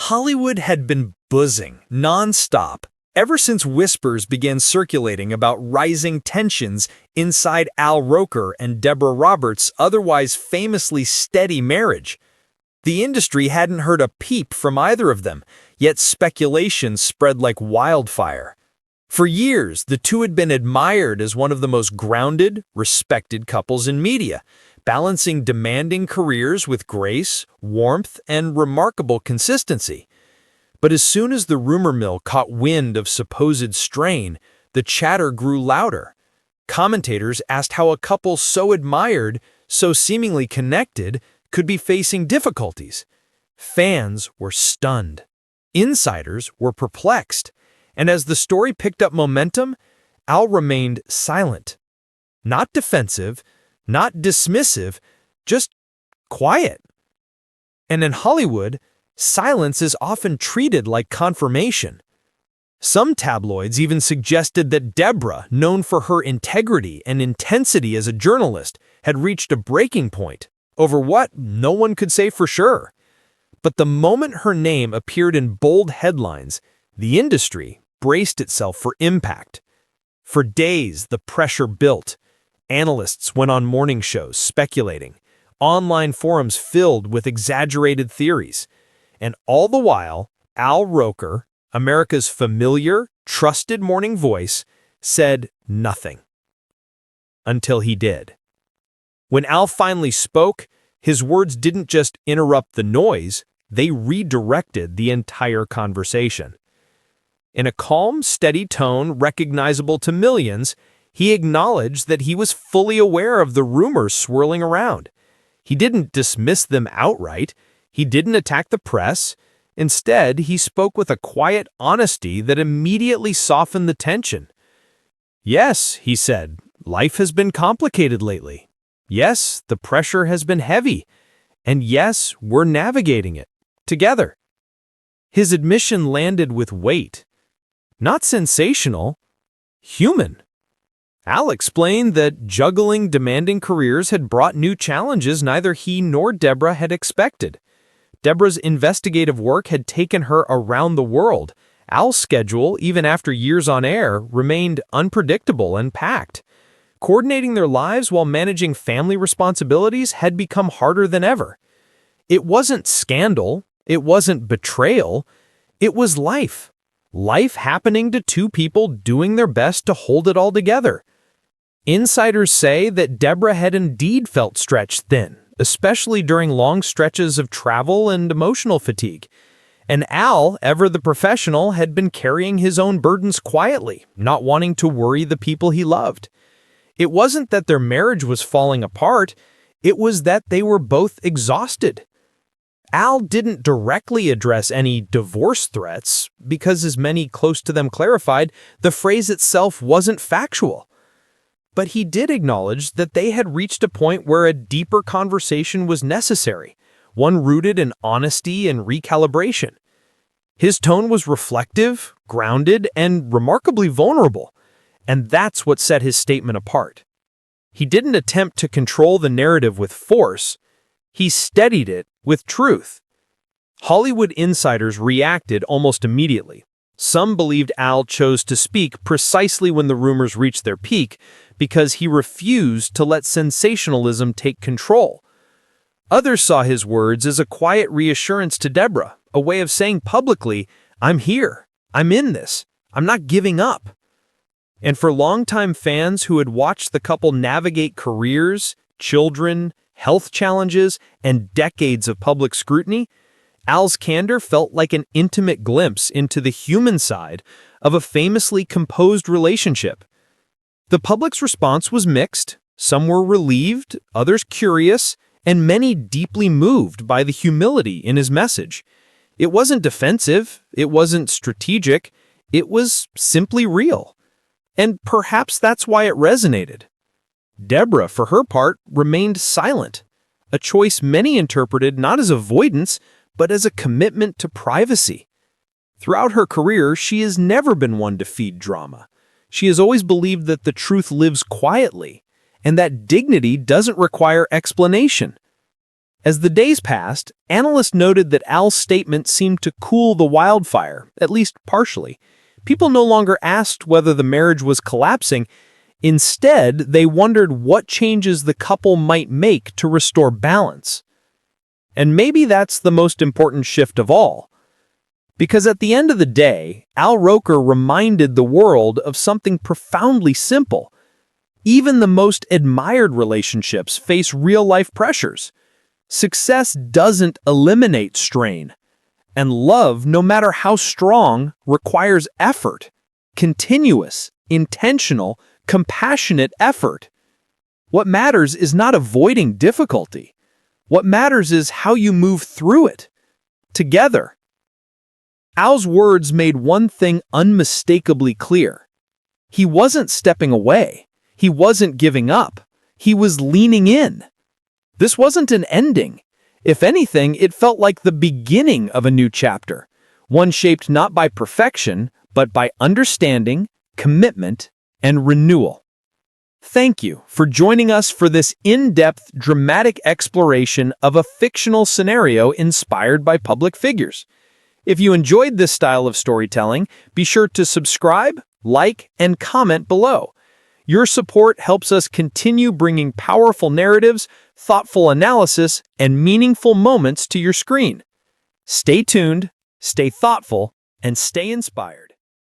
Hollywood had been buzzing nonstop ever since whispers began circulating about rising tensions inside Al Roker and Deborah Roberts' otherwise famously steady marriage. The industry hadn't heard a peep from either of them, yet speculation spread like wildfire. For years, the two had been admired as one of the most grounded, respected couples in media, balancing demanding careers with grace, warmth, and remarkable consistency. But as soon as the rumor mill caught wind of supposed strain, the chatter grew louder. Commentators asked how a couple so admired, so seemingly connected, could be facing difficulties. Fans were stunned. Insiders were perplexed. And as the story picked up momentum, Al remained silent. Not defensive, not dismissive, just quiet. And in Hollywood, silence is often treated like confirmation. Some tabloids even suggested that Deborah, known for her integrity and intensity as a journalist, had reached a breaking point, over what no one could say for sure. But the moment her name appeared in bold headlines, the industry braced itself for impact. For days, the pressure built. Analysts went on morning shows speculating, online forums filled with exaggerated theories. And all the while, Al Roker, America's familiar, trusted morning voice, said nothing. Until he did. When Al finally spoke, his words didn't just interrupt the noise, they redirected the entire conversation. In a calm, steady tone recognizable to millions, he acknowledged that he was fully aware of the rumors swirling around. He didn't dismiss them outright. He didn't attack the press. Instead, he spoke with a quiet honesty that immediately softened the tension. Yes, he said, life has been complicated lately. Yes, the pressure has been heavy. And yes, we're navigating it together. His admission landed with weight. Not sensational, human. Al explained that juggling demanding careers had brought new challenges neither he nor Deborah had expected. Deborah's investigative work had taken her around the world. Al's schedule, even after years on air, remained unpredictable and packed. Coordinating their lives while managing family responsibilities had become harder than ever. It wasn't scandal, it wasn't betrayal, it was life. Life happening to two people doing their best to hold it all together. Insiders say that Deborah had indeed felt stretched thin, especially during long stretches of travel and emotional fatigue. And Al, ever the professional, had been carrying his own burdens quietly, not wanting to worry the people he loved. It wasn't that their marriage was falling apart, it was that they were both exhausted. Al didn't directly address any divorce threats because, as many close to them clarified, the phrase itself wasn't factual. But he did acknowledge that they had reached a point where a deeper conversation was necessary, one rooted in honesty and recalibration. His tone was reflective, grounded, and remarkably vulnerable, and that's what set his statement apart. He didn't attempt to control the narrative with force, he steadied it with truth. Hollywood insiders reacted almost immediately. Some believed Al chose to speak precisely when the rumors reached their peak because he refused to let sensationalism take control. Others saw his words as a quiet reassurance to Deborah, a way of saying publicly, "I'm here, I'm in this, I'm not giving up." And for longtime fans who had watched the couple navigate careers, children, health challenges, and decades of public scrutiny, Al's candor felt like an intimate glimpse into the human side of a famously composed relationship. The public's response was mixed. Some were relieved, others curious, and many deeply moved by the humility in his message. It wasn't defensive, it wasn't strategic, it was simply real. And perhaps that's why it resonated. Deborah, for her part, remained silent, a choice many interpreted not as avoidance, but as a commitment to privacy. Throughout her career, she has never been one to feed drama. She has always believed that the truth lives quietly, and that dignity doesn't require explanation. As the days passed, analysts noted that Al's statement seemed to cool the wildfire, at least partially. People no longer asked whether the marriage was collapsing. Instead, they wondered what changes the couple might make to restore balance. And maybe that's the most important shift of all. Because at the end of the day, Al Roker reminded the world of something profoundly simple. Even the most admired relationships face real-life pressures. Success doesn't eliminate strain. And love, no matter how strong, requires effort. Continuous, intentional, compassionate effort. What matters is not avoiding difficulty. What matters is how you move through it. Together. Al's words made one thing unmistakably clear. He wasn't stepping away. He wasn't giving up. He was leaning in. This wasn't an ending. If anything, it felt like the beginning of a new chapter, one shaped not by perfection, but by understanding, commitment, and renewal. Thank you for joining us for this in-depth, dramatic exploration of a fictional scenario inspired by public figures. If you enjoyed this style of storytelling, be sure to subscribe, like, and comment below. Your support helps us continue bringing powerful narratives, thoughtful analysis, and meaningful moments to your screen. Stay tuned, stay thoughtful, and stay inspired.